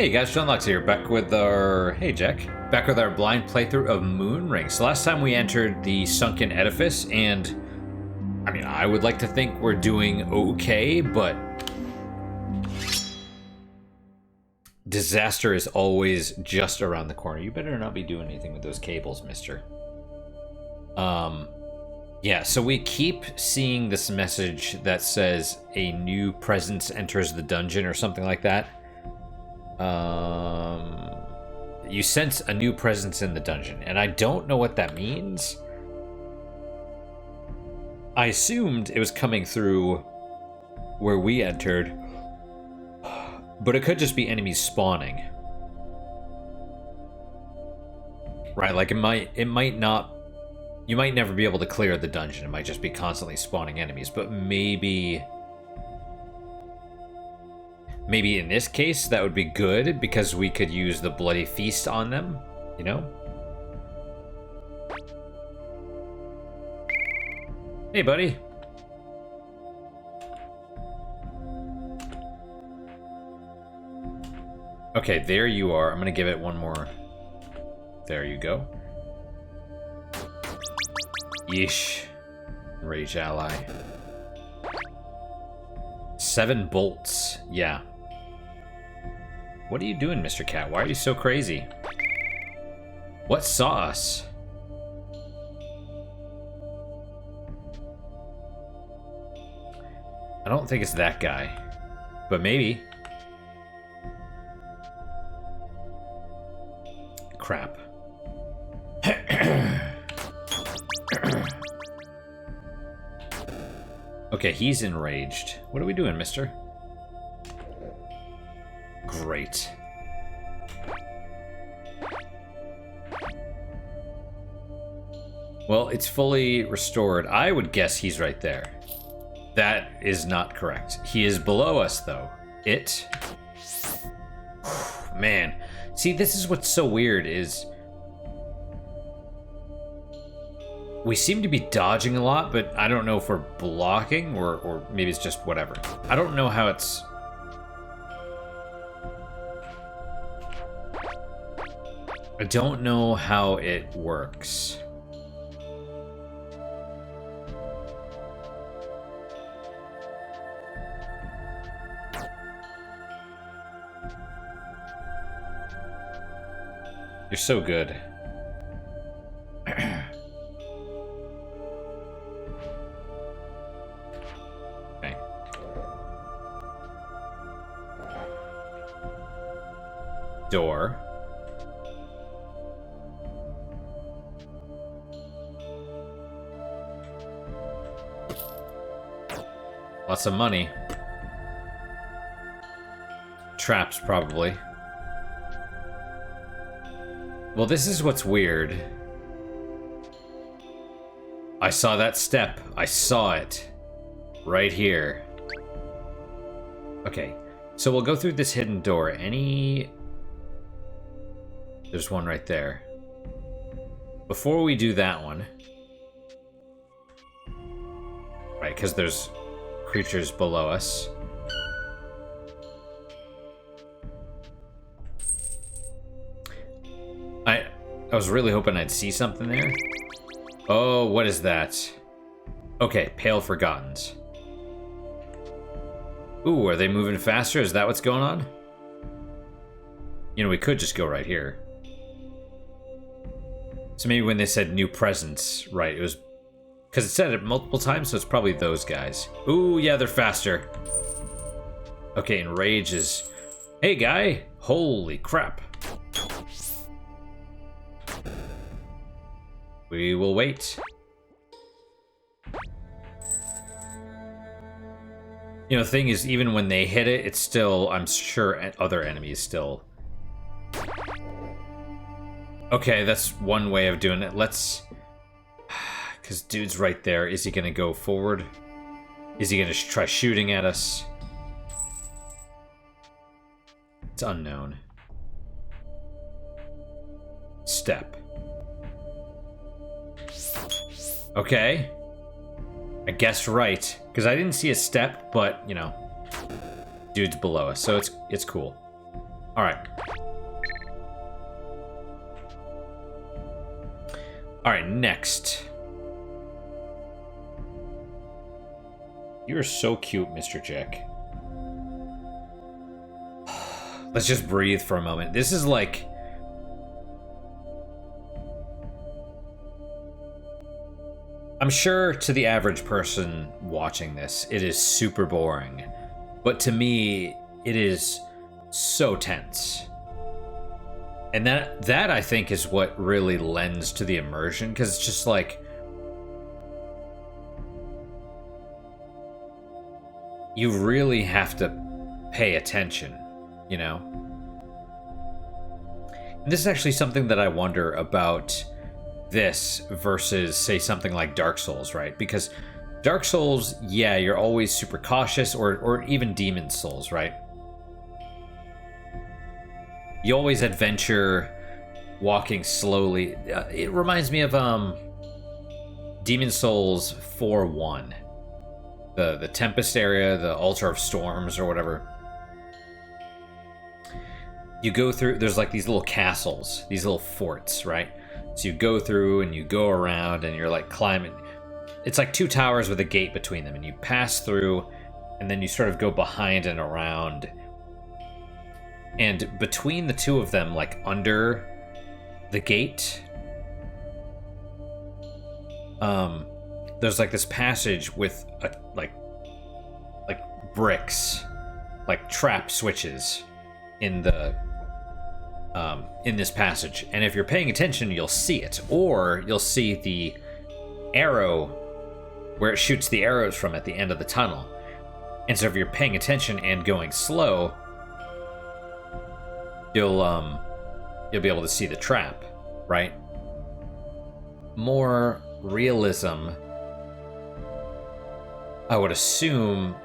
Hey guys, John Lux here, back with our... Hey Jack. Back with our blind playthrough of Moonring. So last time we entered the sunken edifice, and... I mean, I would like to think we're doing okay, but... disaster is always just around the corner. You better not be doing anything with those cables, mister. Yeah, so we keep seeing this message that says a new presence enters the dungeon or something like that. You sense a new presence in the dungeon, and I don't know what that means. I assumed it was coming through where we entered, but it could just be enemies spawning. Right, like it might not... You might never be able to clear the dungeon. It might just be constantly spawning enemies, but maybe in this case that would be good because we could use the bloody feast on them, you know? Hey, buddy. Okay, there you are. I'm gonna give it one more. There you go. Yeesh. Rage ally. 7 bolts. Yeah. What are you doing, Mr. Cat? Why are you so crazy? What saw us? I don't think it's that guy. But maybe. Crap. Okay, he's enraged. What are we doing, mister? Great. Well, it's fully restored. I would guess he's right there. That is not correct. He is below us, though. It... Man. See, this is what's so weird is... We seem to be dodging a lot, but I don't know if we're blocking or maybe it's just whatever. I don't know how it's... I don't know how it works. You're so good. Okay. Door. Lots of money. Traps, probably. Well, this is what's weird. I saw that step. I saw it. Right here. Okay. So we'll go through this hidden door. There's one right there. Before we do that one... Right, because there's creatures below us. I was really hoping I'd see something there. Oh, what is that? Okay, Pale Forgottens. Ooh, are they moving faster? Is that what's going on? You know, we could just go right here. So maybe when they said new presence, right, it was... Because it said it multiple times, so it's probably those guys. Ooh, yeah, they're faster. Okay, and Rage is... Hey, guy! Holy crap. We will wait. You know, the thing is, even when they hit it, it's still, I'm sure, other enemies still. Okay, that's one way of doing it. Let's... Because dude's right there. Is he going to go forward? Is he going to try shooting at us? It's unknown. Step. Okay. I guess right. Because I didn't see a step, but, you know. Dude's below us, so it's cool. Alright. All right, next. You're so cute, Mr. Jack. Let's just breathe for a moment. This is like... I'm sure to the average person watching this, it is super boring. But to me, it is so tense. And that I think is what really lends to the immersion, because it's just like... You really have to pay attention, you know? And this is actually something that I wonder about this versus, say, something like Dark Souls, right? Because Dark Souls, yeah, you're always super cautious, or even Demon Souls, right? You always adventure walking slowly. It reminds me of Demon Souls 4-1. The Tempest area, the Altar of Storms, or whatever. You go through, there's like these little castles, these little forts, right? So you go through and you go around and you're like climbing. It's like two towers with a gate between them, and you pass through and then you sort of go behind and around. And between the two of them, like under the gate, there's like this passage with like bricks, like trap switches in the in this passage. And if you're paying attention, you'll see it, or you'll see the arrow where it shoots the arrows from at the end of the tunnel. And so if you're paying attention and going slow, you'll be able to see the trap, right? More realism, I would assume,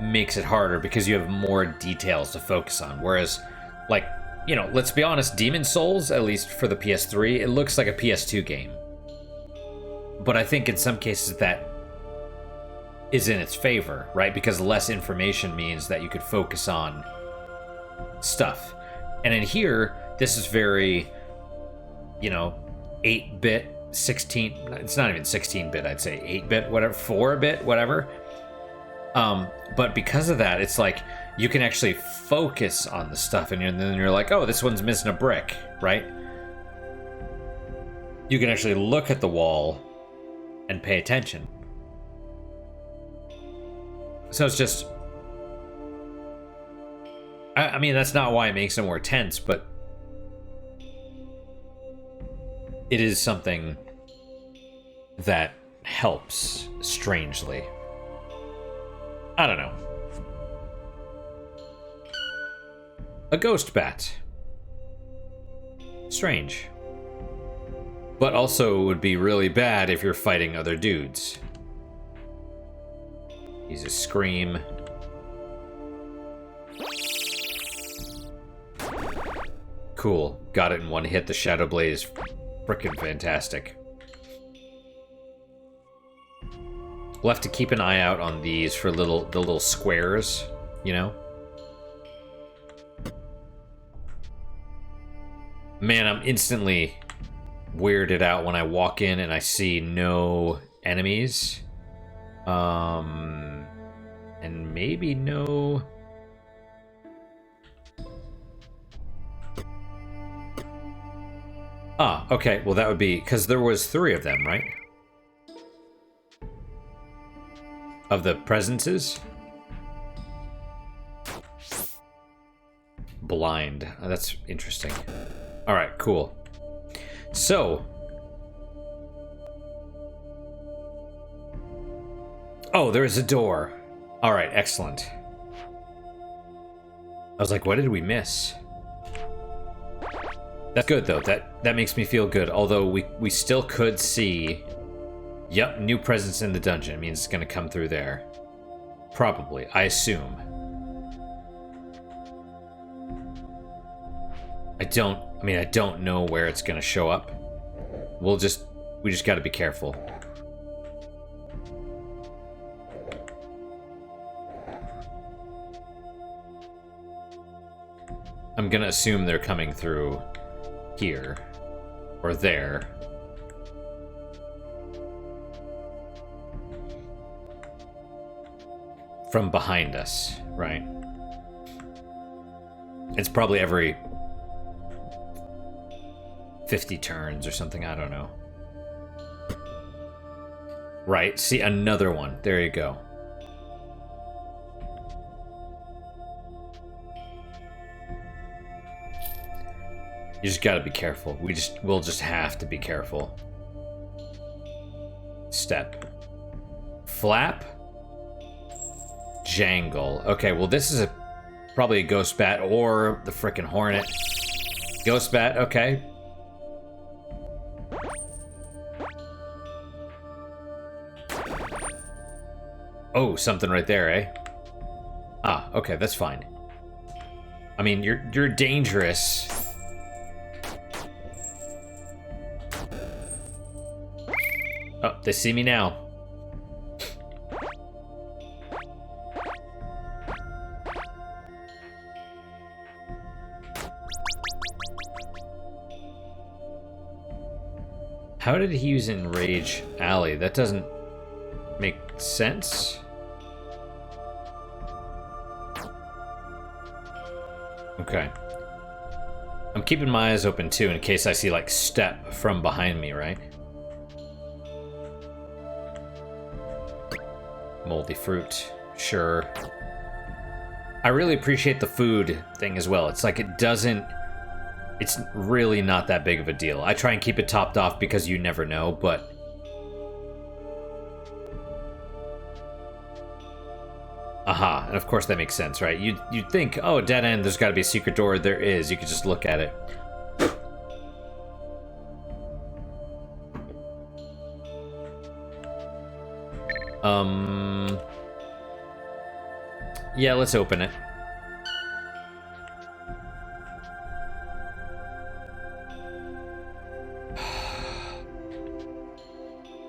makes it harder because you have more details to focus on. Whereas, like, you know, let's be honest, Demon Souls, at least for the PS3, it looks like a PS2 game. But I think in some cases that is in its favor, right? Because less information means that you could focus on stuff. And in here, this is very, you know, 8-bit, 16, it's not even 16-bit, I'd say 8-bit, whatever, 4-bit, whatever. But because of that, it's like you can actually focus on the stuff, and then you're like, oh, this one's missing a brick, right? You can actually look at the wall and pay attention. So it's just, I mean, that's not why it makes it more tense, but it is something that helps, strangely. I don't know. A ghost bat. Strange. But also would be really bad if you're fighting other dudes. He's a scream. Cool. Got it in one hit. The Shadow Blade is frickin' fantastic. We'll have to keep an eye out on these for the little squares, you know? Man, I'm instantly weirded out when I walk in and I see no enemies. And maybe no... Ah, okay, well that would be... because there was 3 of them, right? Of the presences? Blind. Oh, that's interesting. Alright, cool. So... oh, there is a door. Alright, excellent. I was like, what did we miss? That's good, though. That makes me feel good. Although we still could see... yep, new presence in the dungeon. It means it's going to come through there. Probably, I assume. I don't know where it's going to show up. We just got to be careful. I'm going to assume they're coming through here or there. from behind us, right? It's probably every 50 turns or something, I don't know. Right, see, another one. There you go. You just gotta be careful. We'll just have to be careful. Step. Flap. Jangle. Okay, well this is probably a ghost bat or the frickin' hornet. Ghost bat, okay. Oh, something right there, eh? Ah, okay, that's fine. I mean, you're dangerous. Oh, they see me now. How did he use Enrage Alley? That doesn't make sense. Okay. I'm keeping my eyes open too in case I see like step from behind me, right? Moldy fruit, sure. I really appreciate the food thing as well. It's like it's really not that big of a deal. I try and keep it topped off because you never know, but aha, and of course that makes sense, right? You'd think, oh, dead end, there's got to be a secret door. There is. You could just look at it. Yeah, let's open it.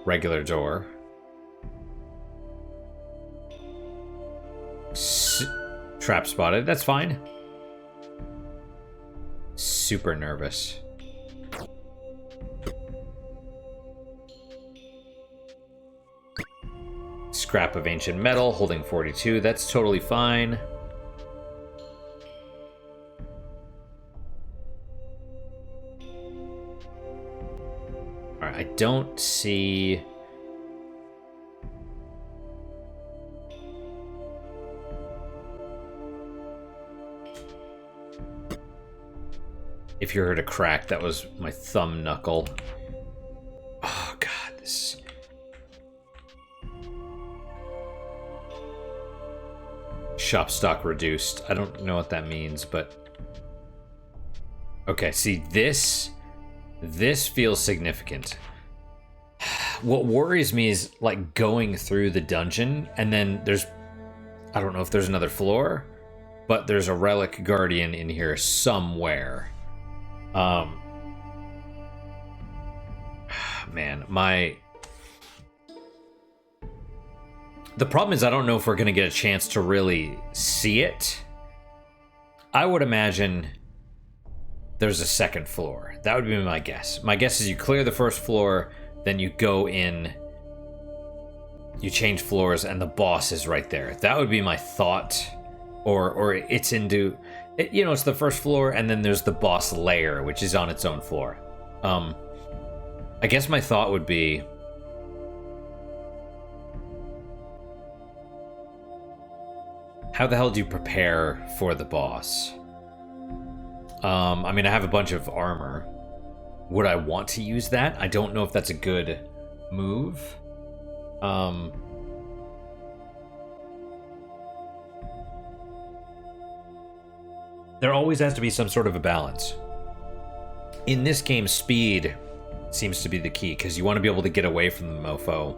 Regular door. Trap spotted. That's fine. Super nervous. Scrap of ancient metal, holding 42. That's totally fine. Alright, I don't see... If you heard a crack, that was my thumb knuckle. Oh god, this... Shop stock reduced. I don't know what that means, but... Okay, see, this feels significant. What worries me is, like, going through the dungeon, and then there's... I don't know if there's another floor, but there's a Relic Guardian in here somewhere. Man, the problem is I don't know if we're gonna get a chance to really see it. I would imagine there's a second floor. That would be my guess. My guess is you clear the first floor, then you go in, you change floors, and the boss is right there. That would be my thought. Or it's into... you know, it's the first floor, and then there's the boss lair, which is on its own floor. I guess my thought would be... How the hell do you prepare for the boss? I mean, I have a bunch of armor. Would I want to use that? I don't know if that's a good move. There always has to be some sort of a balance. In this game, speed seems to be the key, because you want to be able to get away from the mofo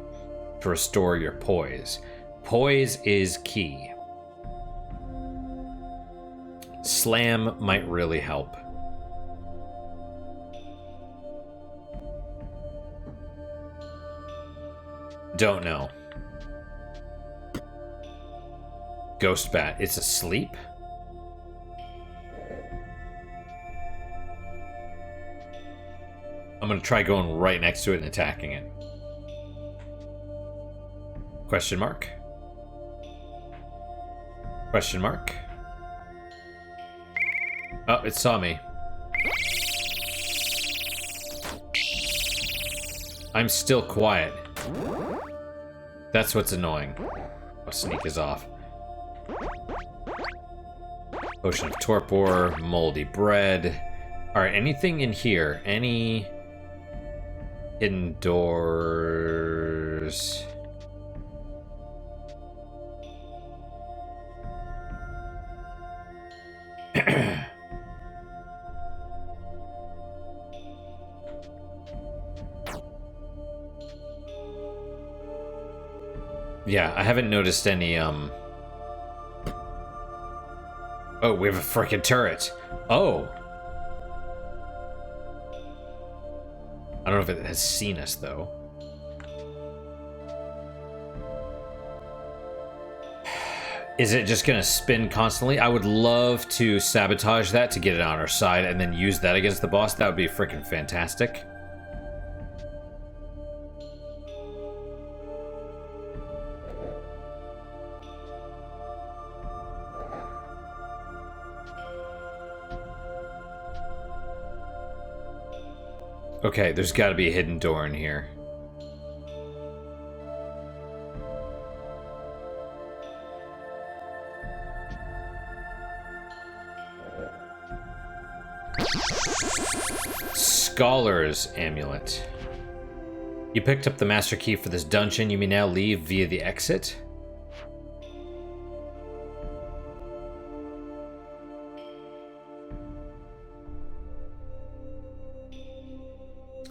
to restore your poise. Poise is key. Slam might really help. Don't know. Ghost bat, it's asleep? I'm gonna try going right next to it and attacking it. Question mark? Question mark. Oh, it saw me. I'm still quiet. That's what's annoying. Oh, sneak is off. Potion of torpor, moldy bread. Alright, anything in here? Any indoors? Yeah, I haven't noticed any, Oh, we have a frickin' turret. Oh. I don't know if it has seen us, though. Is it just gonna spin constantly? I would love to sabotage that to get it on our side and then use that against the boss. That would be frickin' fantastic. Okay, there's gotta be a hidden door in here. Scholar's Amulet. You picked up the master key for this dungeon. You may now leave via the exit.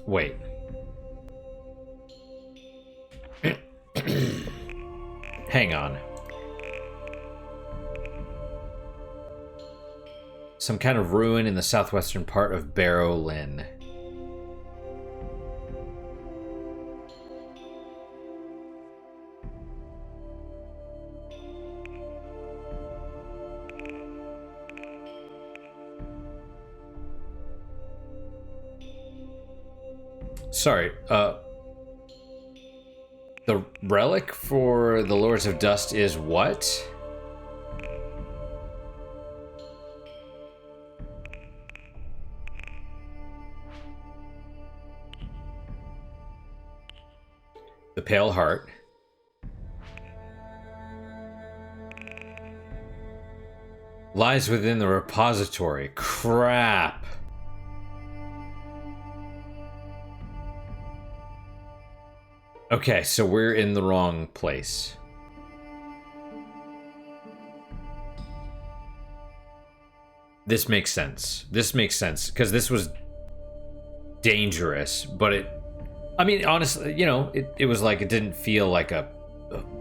Wait. Hang on. Some kind of ruin in the southwestern part of Barrow Lynn. Sorry, the relic for the Lords of Dust is what? The Pale Heart. Lies within the repository. Crap. Okay, so we're in the wrong place. This makes sense. This makes sense, because this was dangerous, but it... I mean, honestly, you know, it was like, it didn't feel like a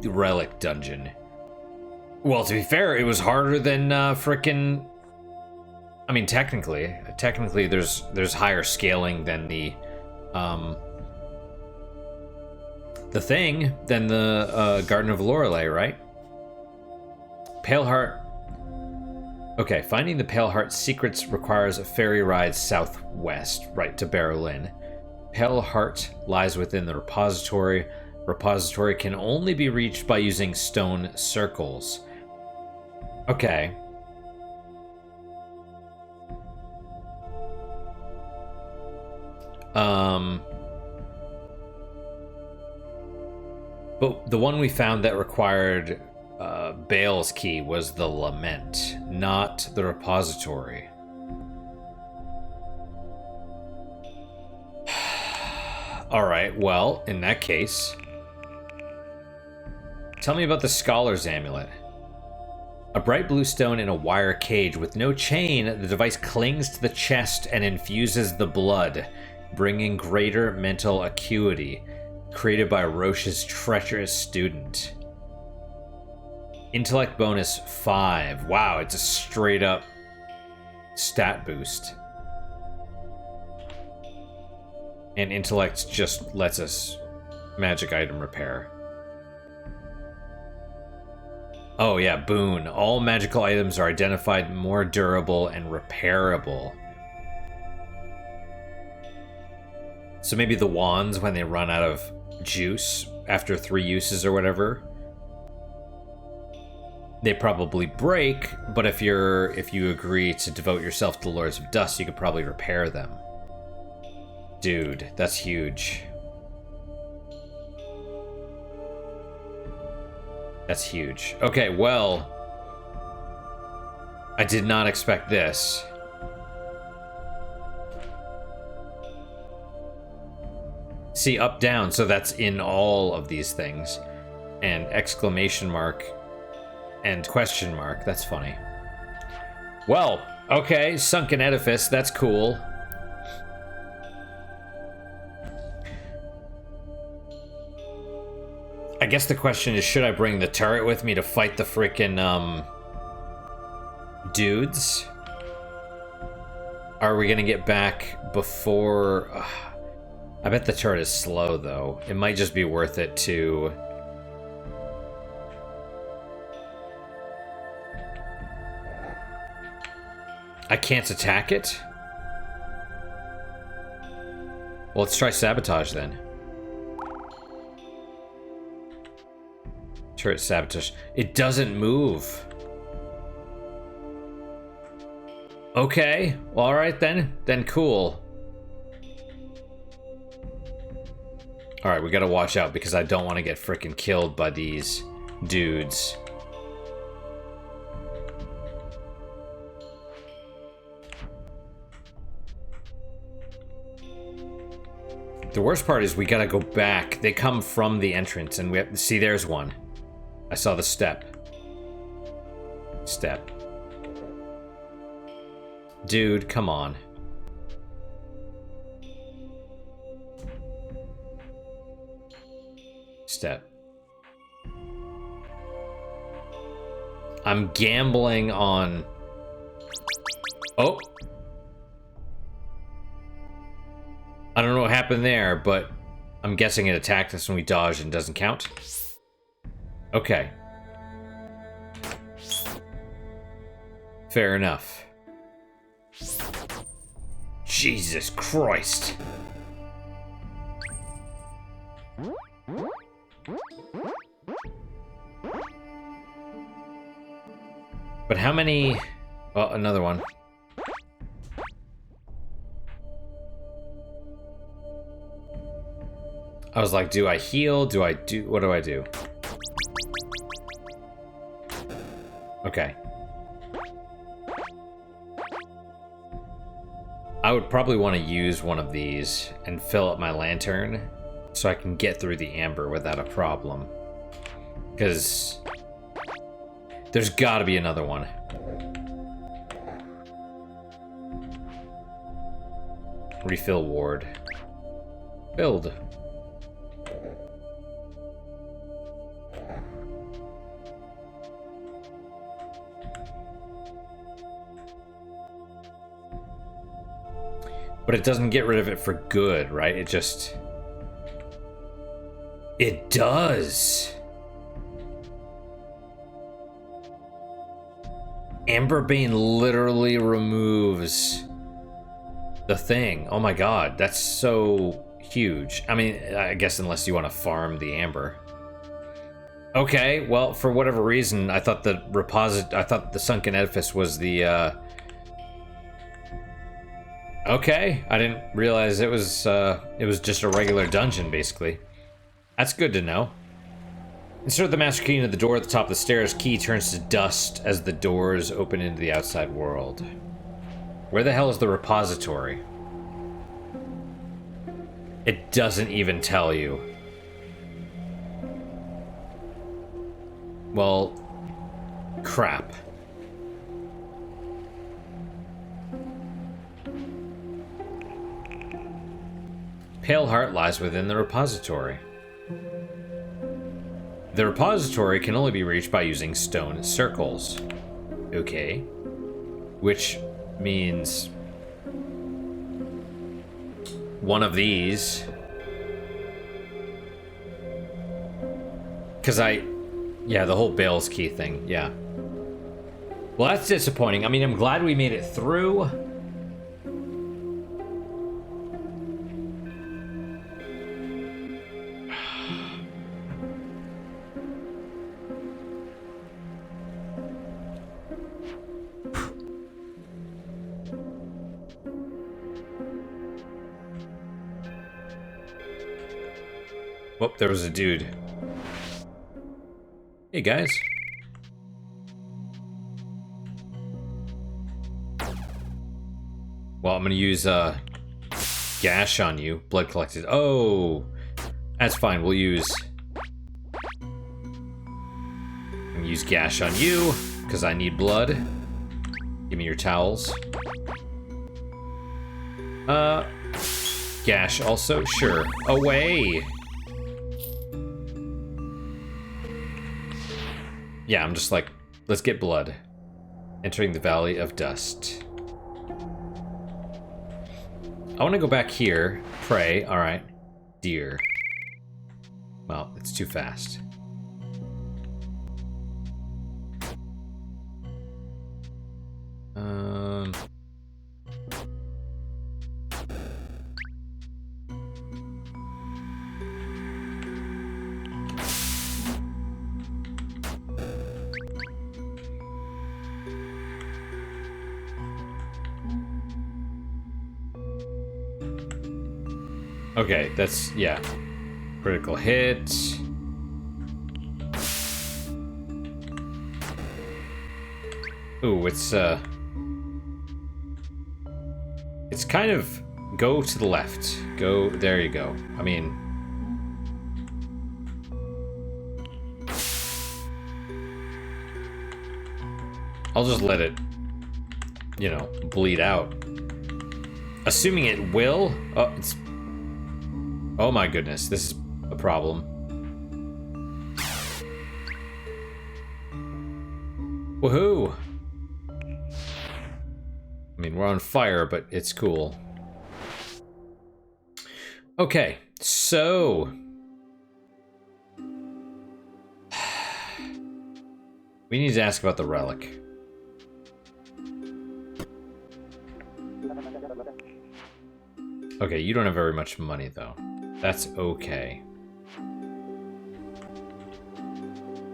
relic dungeon. Well, to be fair, it was harder than frickin'... I mean, technically there's higher scaling than the thing, than the Garden of Lorelei, right? Pale Heart. Okay, finding the Pale Heart's secrets requires a ferry ride southwest, right to Barrow Lynn. Pale Heart lies within the repository. Repository can only be reached by using stone circles. Okay. But the one we found that required Bale's key was the Lament, not the repository. Alright, well, in that case... Tell me about the Scholar's Amulet. A bright blue stone in a wire cage with no chain, the device clings to the chest and infuses the blood, bringing greater mental acuity. Created by Roche's treacherous student. Intellect bonus 5. Wow, it's a straight up stat boost. And intellect just lets us magic item repair. Oh yeah, boon. All magical items are identified more durable and repairable. So maybe the wands, when they run out of juice after 3 uses or whatever. they probably break, but if you agree to devote yourself to Lords of Dust, you could probably repair them. Dude, that's huge. That's huge. Okay, well, I did not expect this. See, up, down, so that's in all of these things. And exclamation mark and question mark, that's funny. Well, okay, sunken edifice, that's cool. I guess the question is, should I bring the turret with me to fight the frickin', dudes? Are we gonna get back before... I bet the turret is slow, though. It might just be worth it to... I can't attack it? Well, let's try sabotage, then. Turret sabotage. It doesn't move. Okay. Well, alright, then. Then cool. Alright, we gotta watch out because I don't want to get frickin' killed by these dudes. The worst part is we gotta go back. They come from the entrance and we have to see, there's one. I saw the step. Step. Dude, come on. Step. I'm gambling on... Oh! I don't know what happened there, but I'm guessing it attacked us when we dodged and doesn't count. Okay. Fair enough. Jesus Christ. But how many... Oh, another one. I was like, do I heal? Do I do... What do I do? Okay. I would probably want to use one of these and fill up my lantern so I can get through the amber without a problem. Because there's got to be another one. Refill ward. Build. But it doesn't get rid of it for good, right? It just... It does! Amberbane literally removes the thing. Oh my god, that's so huge. I mean, I guess unless you want to farm the amber. Okay, well, for whatever reason, I thought the sunken edifice was the, Okay, I didn't realize it was just a regular dungeon, basically. That's good to know. Insert the master key into the door at the top of the stairs. Key turns to dust as the doors open into the outside world. Where the hell is the repository? It doesn't even tell you. Well, crap. Pale Heart lies within the repository. The repository can only be reached by using stone circles. Okay. Which means one of these. Because yeah, the whole Bale's key thing, yeah. Well, that's disappointing. I mean, I'm glad we made it through. Whoop, there was a dude. Hey, guys. Well, I'm gonna use, gash on you. Blood collected. Oh! That's fine, we'll use... I'm gonna use gash on you, because I need blood. Give me your towels. Gash also? Sure. Away! Yeah, I'm just like, let's get blood. Entering the Valley of Dust. I want to go back here. Pray. Alright. Deer. Well, it's too fast. Okay, that's, yeah. Critical hit. Ooh, it's kind of, go to the left. Go, there you go. I mean... I'll just let it, you know, bleed out. Assuming it will. Oh, it's... Oh my goodness, this is a problem. Woohoo! I mean, we're on fire, but it's cool. Okay, so... we need to ask about the relic. Okay, you don't have very much money, though. That's okay.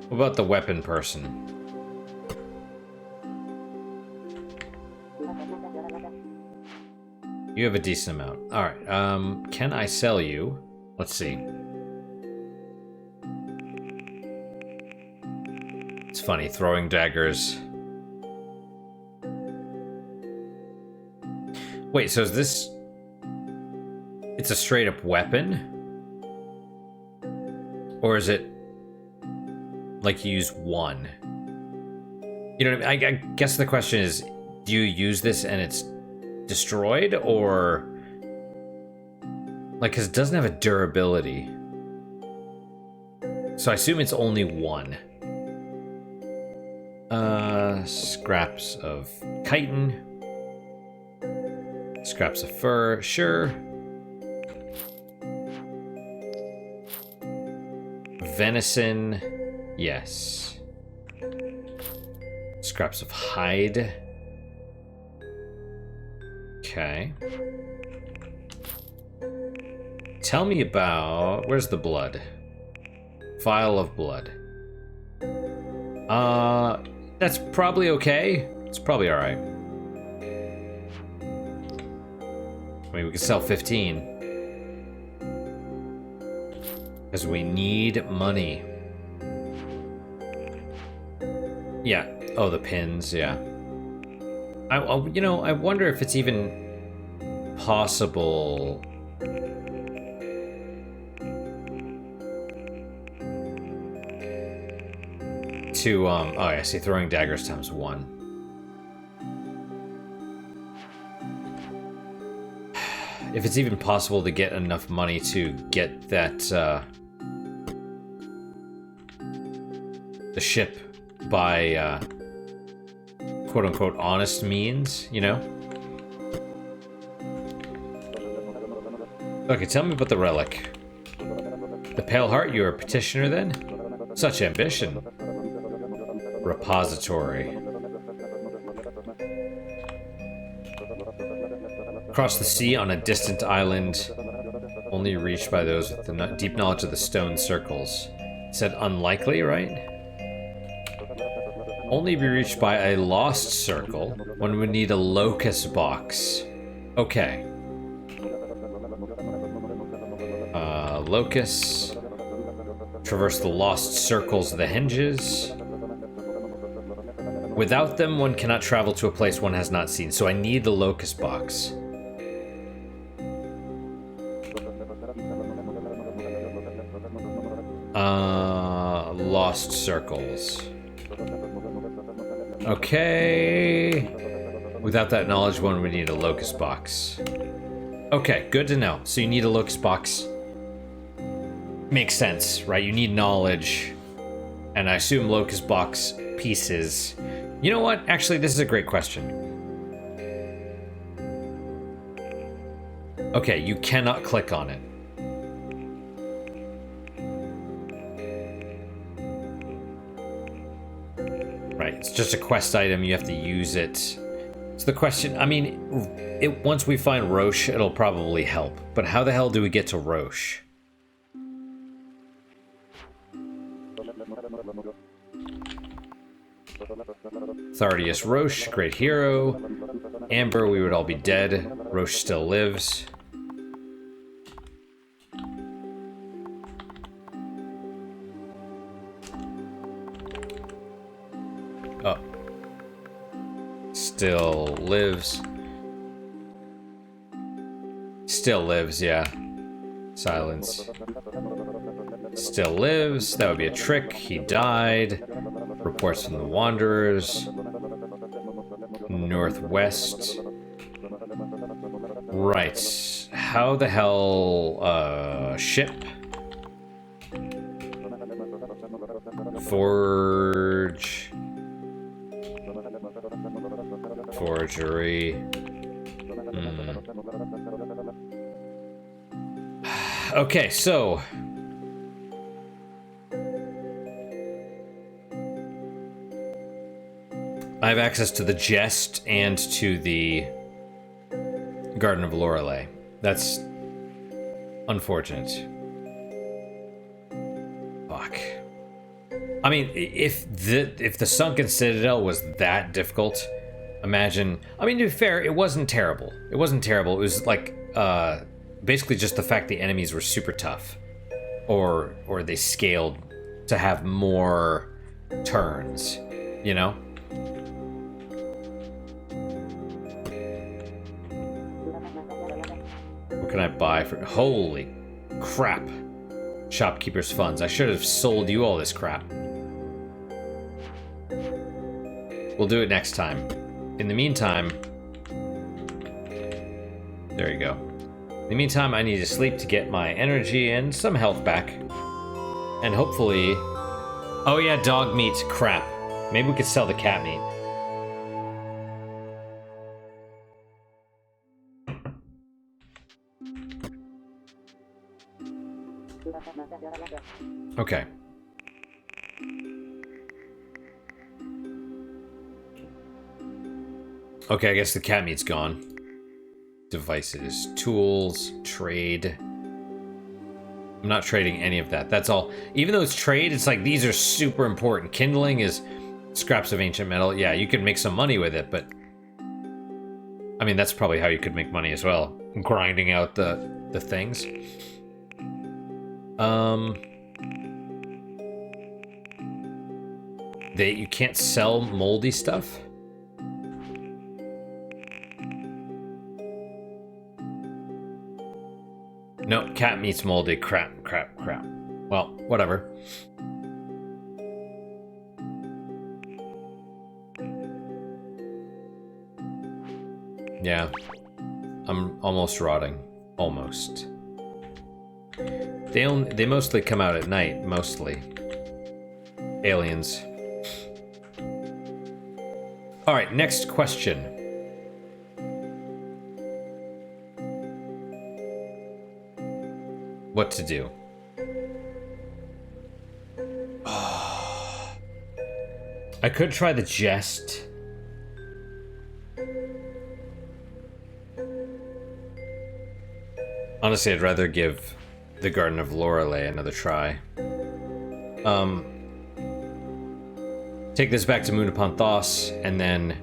What about the weapon person? You have a decent amount. Alright, can I sell you? Let's see. It's funny, throwing daggers. Wait, so is this... It's a straight up weapon? Or is it like you use one? You know what I mean? I guess the question is, do you use this and it's destroyed, or like, because it doesn't have a durability, so I assume it's only one. Scraps of chitin, scraps of fur, sure. Venison, yes. Scraps of hide. Okay. Tell me about... Where's the blood? Vial of blood. That's probably okay. It's probably alright. I mean, we could sell 15. Because we need money. Yeah. Oh, the pins, yeah. You know, I wonder if it's even possible to, oh, I see, throwing daggers times 1. If it's even possible to get enough money to get that, the ship by, quote-unquote honest means, you know? Okay, tell me about the relic. The Pale Heart, you're a petitioner then? Such ambition. Repository. Across the sea on a distant island, only reached by those with the deep knowledge of the stone circles. It said unlikely, right? Only be reached by a lost circle. One would need a locust box. Okay. Locust. Traverse the lost circles of the hinges. Without them, one cannot travel to a place one has not seen. So I need the locust box. Lost circles. Okay. Without that knowledge, one would need a locust box. Okay, good to know. So you need a locust box. Makes sense, right? You need knowledge. And I assume locust box pieces. You know what? Actually, this is a great question. Okay, you cannot click on it. Right, it's just a quest item. You have to use it. So the question, I mean, once we find Roche, it'll probably help. But how the hell do we get to Roche? Thardius Roche, great hero. Amber, we would all be dead. Roche still lives. Oh. Still lives. Still lives, yeah. Silence. Still lives. That would be a trick. He died. Reports from the Wanderers. Northwest. Right. How the hell, ship? Forge. Forgery. Okay, so... I have access to the Jest and to the Garden of Lorelei. That's unfortunate. Fuck. I mean, if the Sunken Citadel was that difficult, imagine... I mean, to be fair, it wasn't terrible. It wasn't terrible. It was like, basically just the fact the enemies were super tough. Or they scaled to have more turns, you know? What can I buy for... Holy crap. Shopkeeper's funds. I should have sold you all this crap. We'll do it next time. In the meantime... There you go. In the meantime, I need to sleep to get my energy and some health back. And hopefully... Oh yeah, dog meat. Crap. Maybe we could sell the cat meat. Okay. Okay, I guess the cat meat's gone. Devices, tools, trade. I'm not trading any of that. That's all. Even though it's trade, it's like these are super important. Kindling is scraps of ancient metal. Yeah, you can make some money with it, but I mean, that's probably how you could make money as well. Grinding out the things. You can't sell moldy stuff? No, cat meat's moldy. Crap. Well, whatever. Yeah. I'm almost rotting. Almost. They mostly come out at night, mostly. Aliens. Alright, next question. What to do? I could try the Jest. Honestly, I'd rather give the Garden of Lorelei another try. Take this back to Moon upon Thos, and then...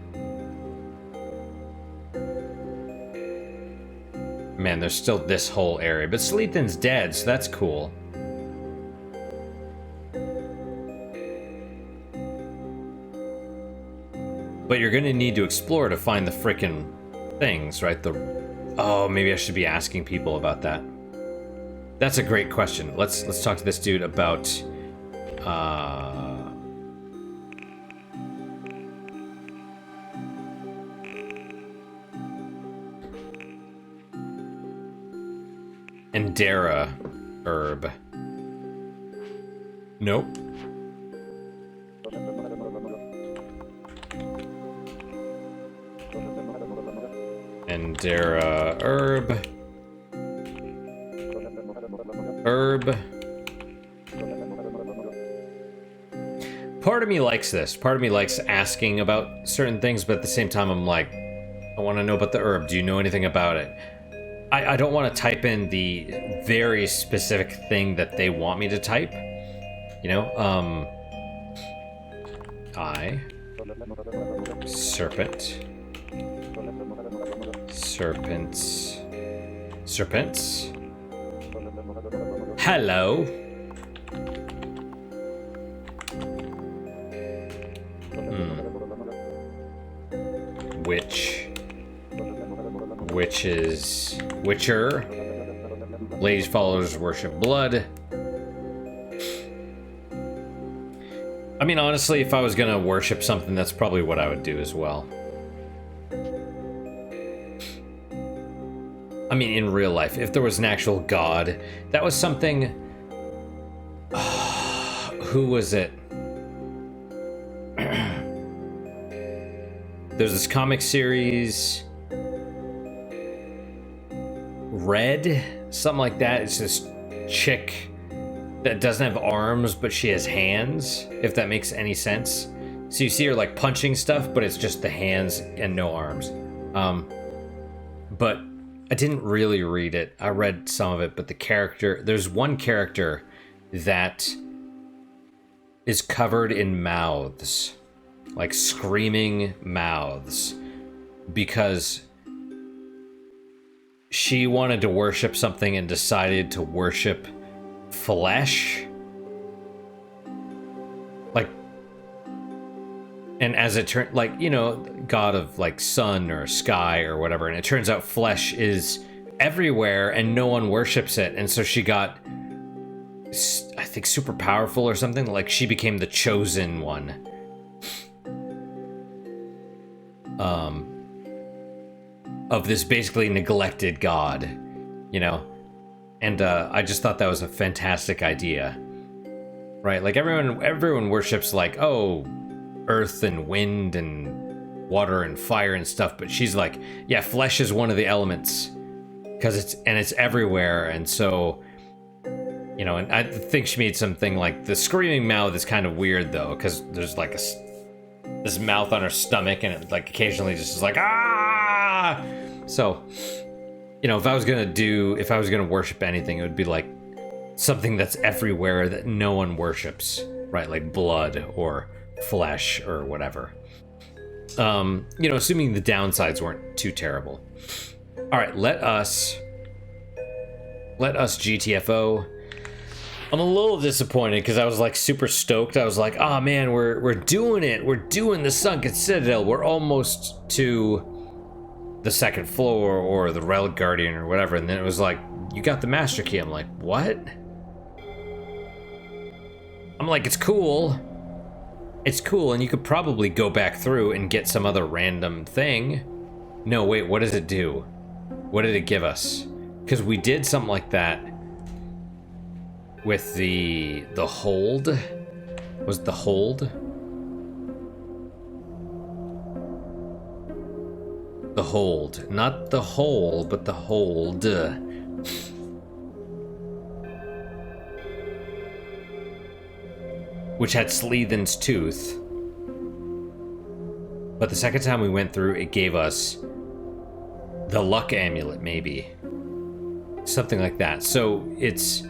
Man, there's still this whole area. But Sleethan's dead, so that's cool. But you're gonna need to explore to find the frickin' things, right? Oh, maybe I should be asking people about that. That's a great question. Let's talk to this dude about Endera herb. Nope. Endera herb. Part of me likes this. Part of me likes asking about certain things, but at the same time I'm like, I want to know about the herb. Do you know anything about it? I don't want to type in the very specific thing that they want me to type. You know? Serpent. Serpents. Hello. Witcher. Ladies followers worship blood. I mean, honestly, if I was gonna worship something, that's probably what I would do as well. I mean, in real life, if there was an actual god, that was something... who was it? There's this comic series... Red? Something like that. It's this chick that doesn't have arms, but she has hands, if that makes any sense. So you see her, like, punching stuff, but it's just the hands and no arms. But... I didn't really read it. I read some of it, but there's one character that is covered in mouths, like screaming mouths, because she wanted to worship something and decided to worship flesh. Like, and as it turned, like, you know, god of like sun or sky or whatever, and it turns out flesh is everywhere and no one worships it, and so she got, I think, super powerful or something. Like, she became the chosen one. Of this basically neglected god, you know? And I just thought that was a fantastic idea. Right? Like, everyone worships, like, oh, earth and wind and water and fire and stuff, but she's like, yeah, flesh is one of the elements, because it's everywhere. And so, you know, and I think she made something like, the screaming mouth is kind of weird though, because there's like this mouth on her stomach, and it like occasionally just is like, ah. So, you know, if I was gonna worship anything, it would be like something that's everywhere that no one worships, right? Like blood or flesh or whatever. You know, assuming the downsides weren't too terrible. All right, let us GTFO. I'm a little disappointed because I was like super stoked. I was like, oh man, we're doing it. We're doing the Sunken Citadel. We're almost to the second floor or the Relic Guardian or whatever. And then it was like, you got the master key. I'm like, what? I'm like, it's cool. It's cool, and you could probably go back through and get some other random thing. No, wait, what does it do? What did it give us? Because we did something like that with the hold. Was the hold? The hold. Not the hole, but the hold. Which had Sleethen's tooth. But the second time we went through, it gave us the luck amulet, maybe. Something like that. So it's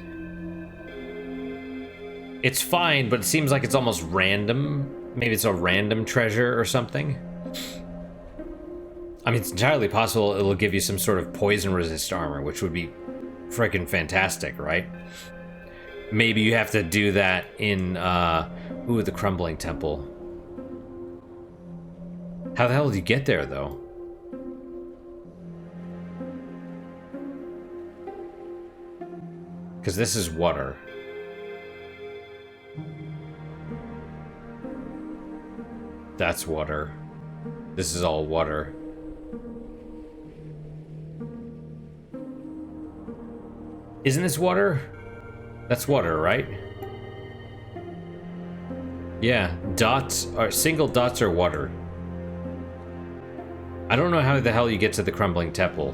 fine, but it seems like it's almost random. Maybe it's a random treasure or something. I mean, it's entirely possible it'll give you some sort of poison resist armor, which would be freaking fantastic, right? Maybe you have to do that in, the Crumbling Temple. How the hell did you get there, though? Because this is water. That's water. This is all water. Isn't this water? That's water, right? Yeah, dots are single dots are water. I don't know how the hell you get to the crumbling temple.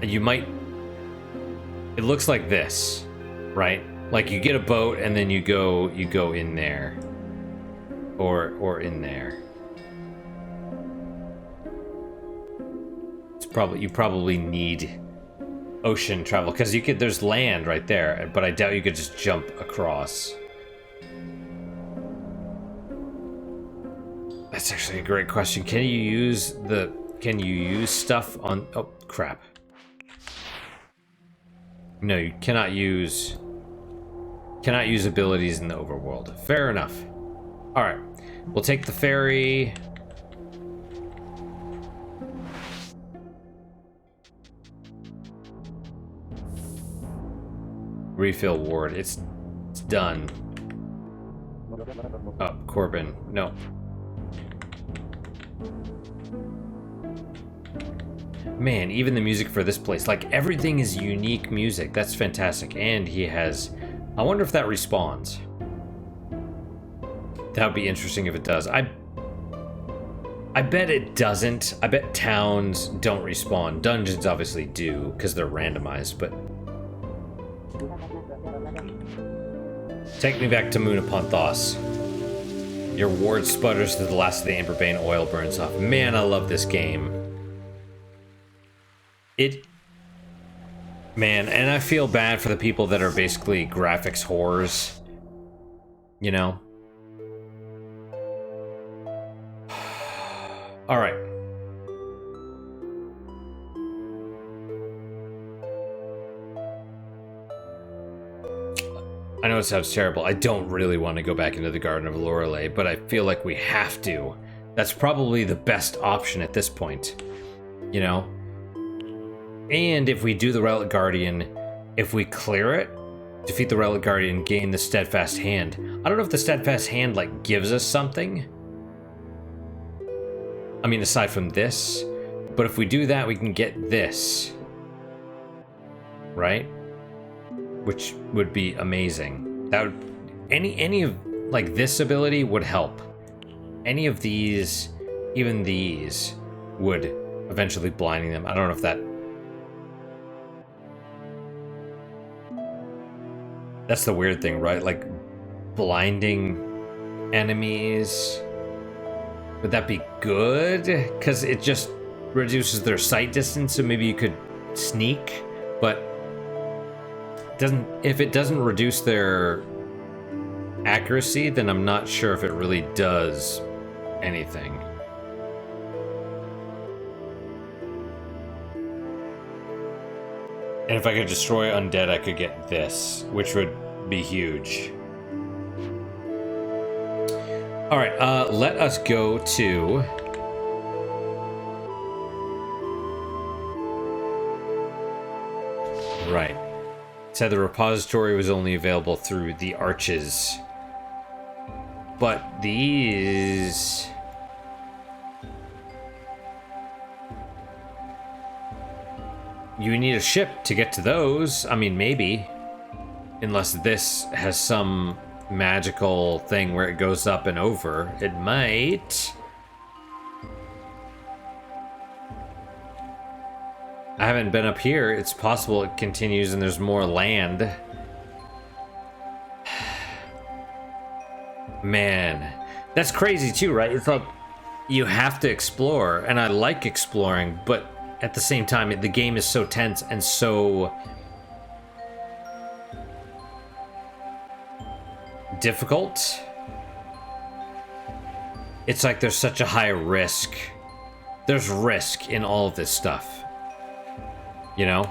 You might. It looks like this, right? Like you get a boat and then you go in there, or in there. It's probably you probably need ocean travel because you could. There's land right there, but I doubt you could just jump across. That's actually a great question. Can you use stuff on... Oh, crap. No, you cannot use abilities in the overworld. Fair enough. Alright. We'll take the ferry. Refill ward. It's done. Oh, Corbin. No. Man, even the music for this place, like everything is unique music. That's fantastic. And he has, I wonder if that respawns. That would be interesting if it does. I bet it doesn't. I bet towns don't respawn. Dungeons obviously do because they're randomized, but take me back to Moon upon Thos. Your ward sputters to the last of the Amberbane oil burns off. Man, I love this game. Man, and I feel bad for the people that are basically graphics whores. You know? Alright. I know it sounds terrible. I don't really want to go back into the Garden of Lorelei, but I feel like we have to. That's probably the best option at this point. You know? And if we do the Relic Guardian, if we clear it, defeat the Relic Guardian, gain the Steadfast Hand. I don't know if the Steadfast Hand, like, gives us something. I mean, aside from this. But if we do that, we can get this. Right? Which would be amazing. That would... Any of, like, this ability would help. Any of these, even these, would eventually blinding them. I don't know if that... That's the weird thing, right? Like, blinding enemies. Would that be good? Because it just reduces their sight distance, so maybe you could sneak, but if it doesn't reduce their accuracy, then I'm not sure if it really does anything. And if I could destroy undead, I could get this, which would be huge. Alright, let us go to... Right. It said the repository was only available through the arches. But these... You need a ship to get to those. I mean, maybe. Unless this has some magical thing where it goes up and over. It might. I haven't been up here. It's possible it continues and there's more land. Man. That's crazy too, right? It's like you have to explore, and I like exploring, but at the same time, the game is so tense and so difficult. It's like there's such a high risk. There's risk in all of this stuff. You know?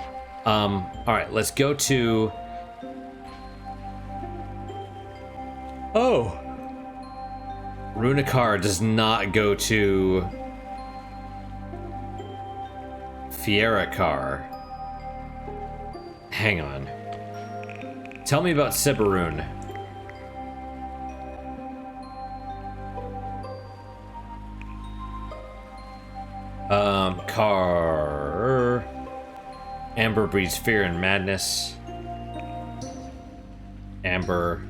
Alright, let's go to... Oh! Runikar does not go to Fiera car. Hang on. Tell me about Sibaroon. Car. Amber breeds fear and madness. Amber.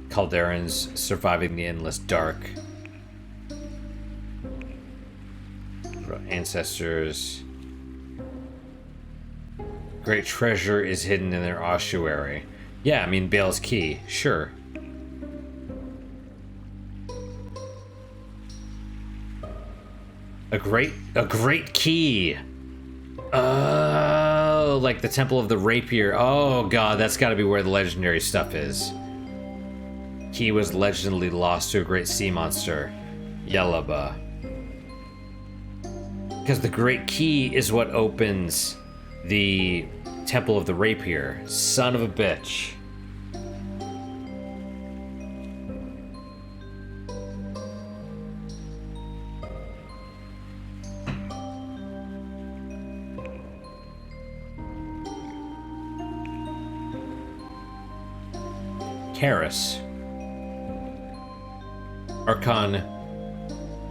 Calderans surviving the endless dark. Ancestors. Great treasure is hidden in their ossuary. Yeah, I mean Bale's key, sure. A great key. Oh, like the Temple of the Rapier. Oh god, that's got to be where the legendary stuff is. Key was legendly lost to a great sea monster, Yelaba. Because the great key is what opens the Temple of the Rapier. Son of a bitch. Karis. Archon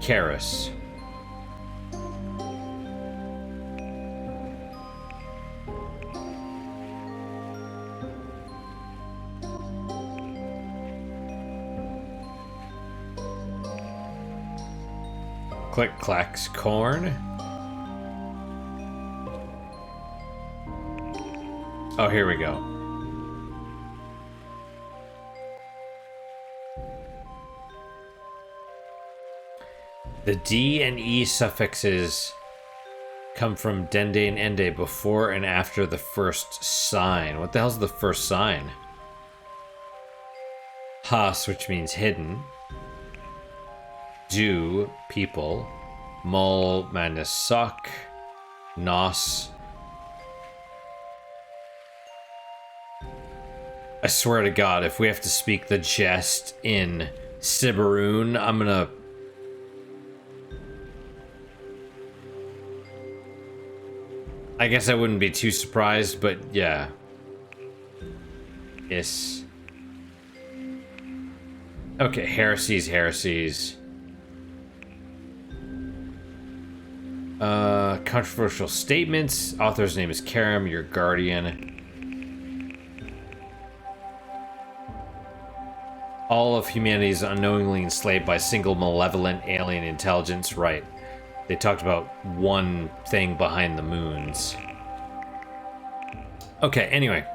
Karis. Click clacks corn. Oh, here we go. The D and E suffixes come from Dende and Ende before and after the first sign. What the hell's the first sign? Has, which means hidden. Do, people. Mul, madness, suck. Nos. I swear to God, if we have to speak the jest in Sibaroon, I'm gonna... I guess I wouldn't be too surprised, but yeah. Yes. Okay, heresies. Controversial statements. Author's name is Karam, your guardian. All of humanity is unknowingly enslaved by a single malevolent alien intelligence. Right. They talked about one thing behind the moons. Okay, anyway.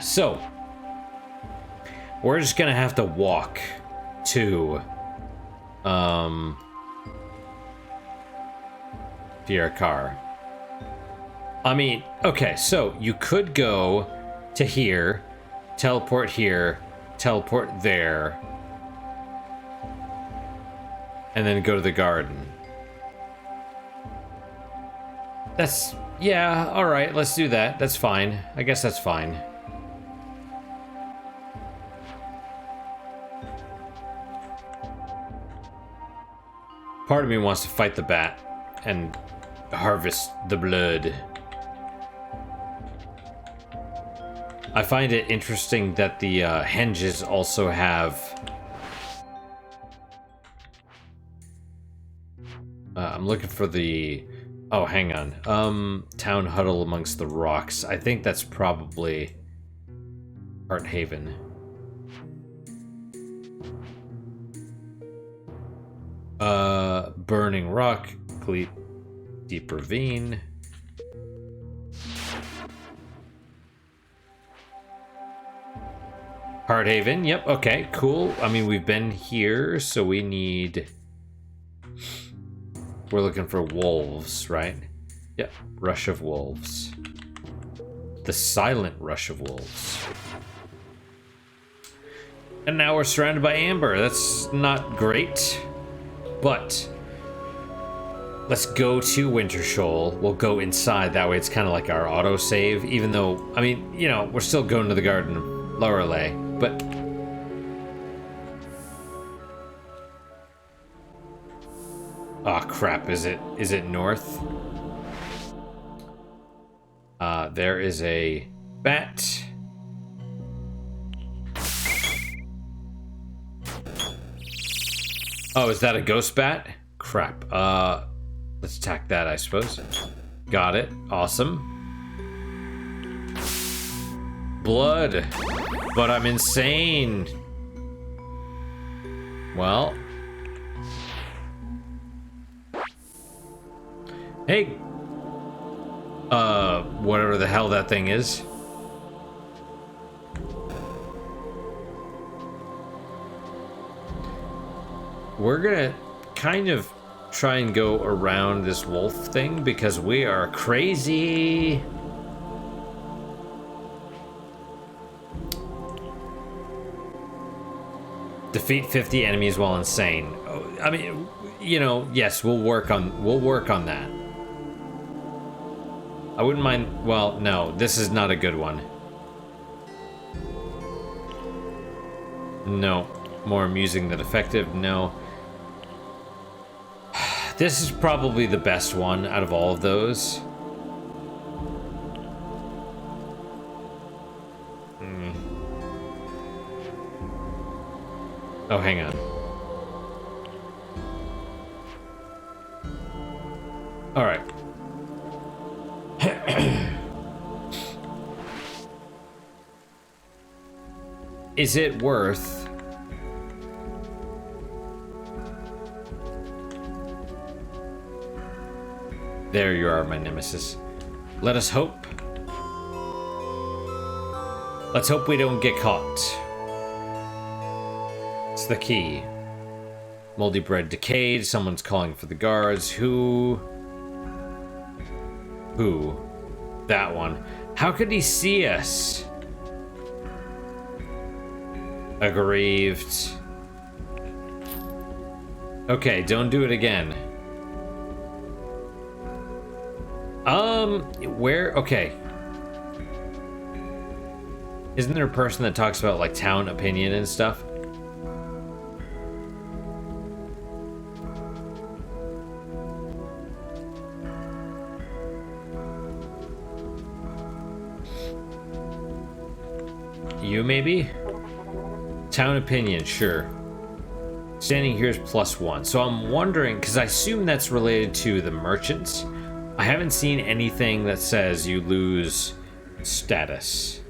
So, we're just gonna have to walk to Fiera. I mean, okay, so you could go to here, teleport there, and then go to the garden. That's, yeah, alright, let's do that. That's fine. I guess that's fine. Part of me wants to fight the bat and harvest the blood. I find it interesting that the henges also have... I'm looking for the... Oh, hang on. Town huddle amongst the rocks. I think that's probably Hearthaven. Burning rock, deep ravine. Hearthaven, yep, okay, cool. I mean, we've been here, so we need... We're looking for wolves, right? Yep, rush of wolves. The silent rush of wolves. And now we're surrounded by amber. That's not great. But let's go to Wintershoal. We'll go inside. That way it's kind of like our autosave. Even though, I mean, you know, we're still going to the Garden of Lorelei. But... Oh crap, is it north? There is a bat. Oh, is that a ghost bat? Crap. Let's attack that, I suppose. Got it. Awesome. Blood. But I'm insane. Well. Hey. Whatever the hell that thing is. We're gonna kind of try and go around this wolf thing because we are crazy. Defeat 50 enemies while insane. I mean, you know, yes, we'll work on that. I wouldn't mind. Well, no, this is not a good one. No. More amusing than effective. No. This is probably the best one out of all of those. Oh, hang on. All right. Is it worth... There you are, my nemesis. Let us hope. Let's hope we don't get caught. It's the key. Moldy bread decayed. Someone's calling for the guards. Who? That one. How could he see us? Aggrieved. Okay, don't do it again. Where? Okay. Isn't there a person that talks about, like, town opinion and stuff? You, maybe? Town opinion, sure. Standing here is +1. So I'm wondering, because I assume that's related to the merchants. I haven't seen anything that says you lose status.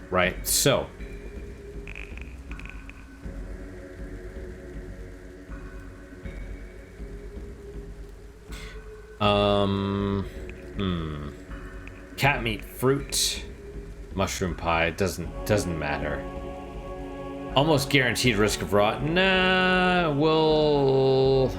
Right, so. Cat meat, fruit, mushroom pie, doesn't matter. Almost guaranteed risk of rot. Nah, we'll...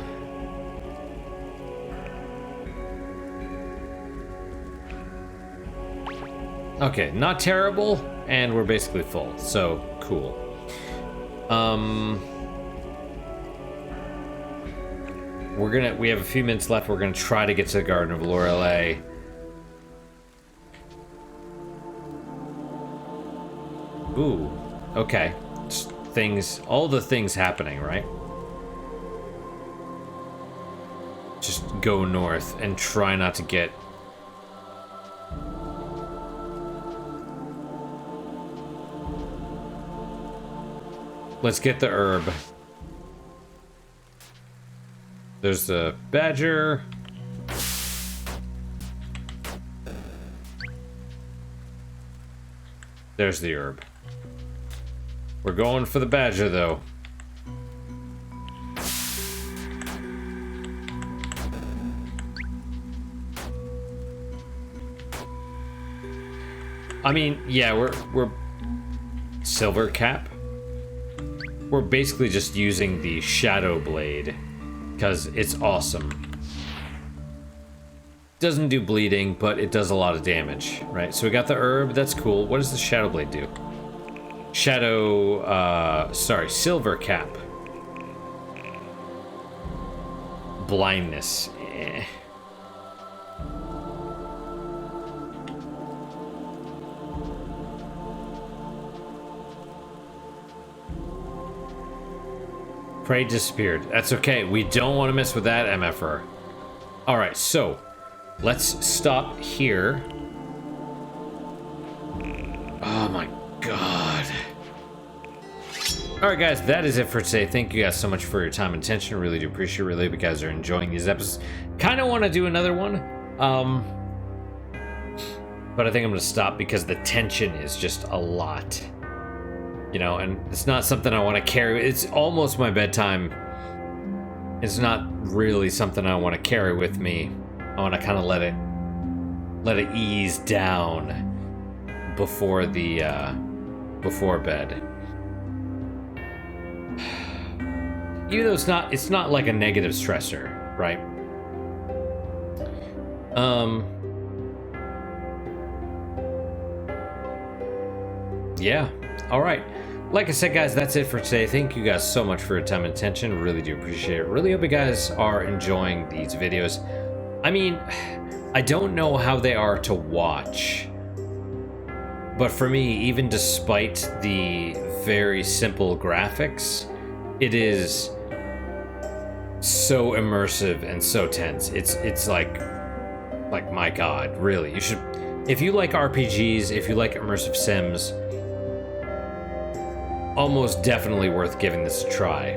Okay, not terrible, and we're basically full, so cool. We have a few minutes left. We're gonna try to get to the Garden of Lorelei. Ooh, okay. All the things happening, right? Just go north and try not to get... Let's get the herb. There's the badger. There's the herb. We're going for the badger, though. I mean, yeah, we're silver cap. We're basically just using the shadow blade because it's awesome. Doesn't do bleeding, but it does a lot of damage, right? So we got the herb, that's cool. What does the shadow blade do? Silver cap. Blindness. Eh. Prey disappeared. That's okay. We don't want to mess with that MFR. All right, so let's stop here. Oh my god. Alright guys, that is it for today. Thank you guys so much for your time and attention. Really do appreciate it. Really hope you guys are enjoying these episodes. Kind of want to do another one. But I think I'm going to stop because the tension is just a lot. You know, and it's not something I want to carry. It's almost my bedtime. It's not really something I want to carry with me. I want to kind of let it ease down before before bed. Even though it's not like a negative stressor, right? Yeah. All right. Like I said, guys, that's it for today. Thank you guys so much for your time and attention. Really do appreciate it. Really hope you guys are enjoying these videos. I mean, I don't know how they are to watch, but for me, even despite the very simple graphics, it is so immersive and so tense. It's like my god, really. You should, if you like RPGs, if you like immersive sims, almost definitely worth giving this a try.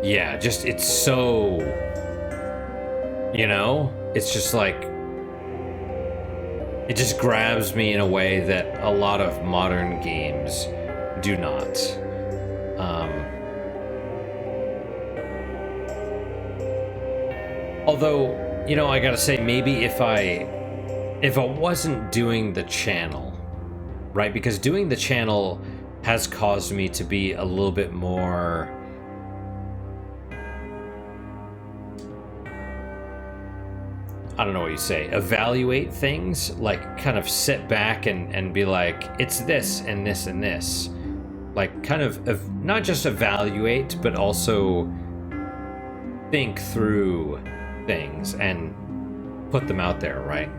Yeah, just it's so, you know, it's just like it just grabs me in a way that a lot of modern games do not. Although, you know, I gotta say, maybe if I wasn't doing the channel, right? Because doing the channel has caused me to be a little bit more, I don't know what you say, evaluate things, like kind of sit back and be like, it's this and this and this. Like kind of not just evaluate, but also think through things and put them out there, right?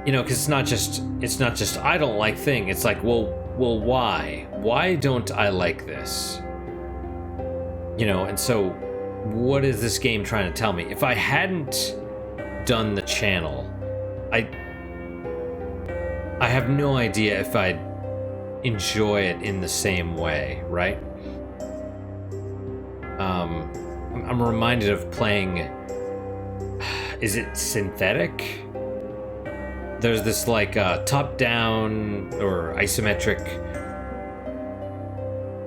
You know, because it's not just I don't like thing. It's like, well, why don't I like this? You know, and so what is this game trying to tell me? If I hadn't done the channel, I have no idea if I'd enjoy it in the same way, right? I'm reminded of playing, is it Synthetic? There's this like top-down or isometric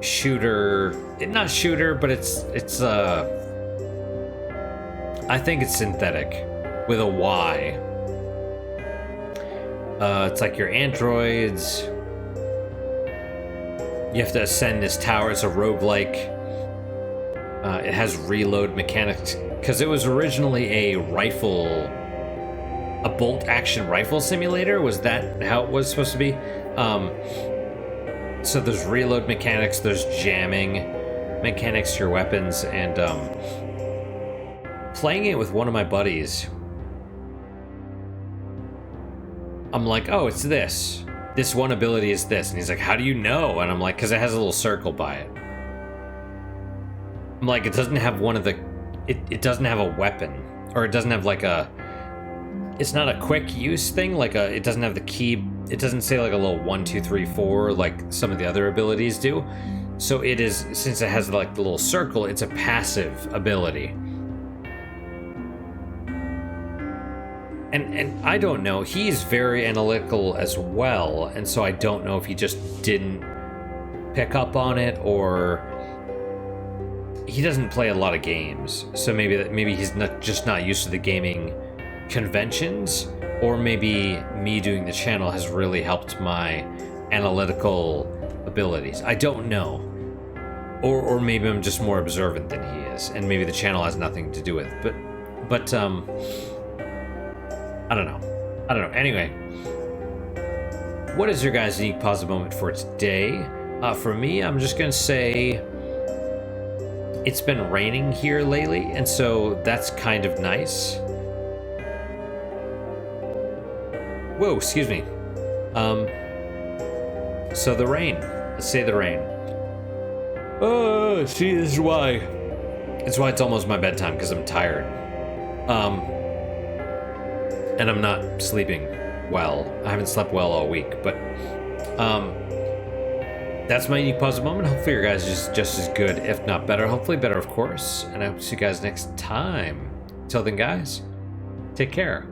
shooter, not shooter, but it's I think it's Synthetic with a Y. It's like your androids. You have to ascend this tower. It's a roguelike. It has reload mechanics because it was originally a bolt-action rifle simulator. Was that how it was supposed to be? So there's reload mechanics, there's jamming mechanics to your weapons, and playing it with one of my buddies, I'm like, oh, it's this. This one ability is this. And he's like, how do you know? And I'm like, because it has a little circle by it. I'm like, it doesn't have one of the... It doesn't have a weapon. Or it doesn't have like a... It's not a quick use thing. Like it doesn't have the key... It doesn't say like a little 1, 2, 3, 4 like some of the other abilities do. So it is... Since it has like the little circle, it's a passive ability. And I don't know, he's very analytical as well, and so I don't know if he just didn't pick up on it, or he doesn't play a lot of games, so maybe he's just not used to the gaming conventions, or maybe me doing the channel has really helped my analytical abilities. I don't know. Or maybe I'm just more observant than he is, and maybe the channel has nothing to do with it. But I don't know. Anyway, what is your guys' unique positive moment for today? For me, I'm just gonna say it's been raining here lately, and so that's kind of nice. Whoa, excuse me. So the rain. Let's say the rain. Oh, see, this is why. That's why it's almost my bedtime, because I'm tired. And I'm not sleeping well. I haven't slept well all week, but that's my unique positive moment. Hopefully your guys is just as good, if not better. Hopefully better, of course. And I hope to see you guys next time. Till then, guys, take care.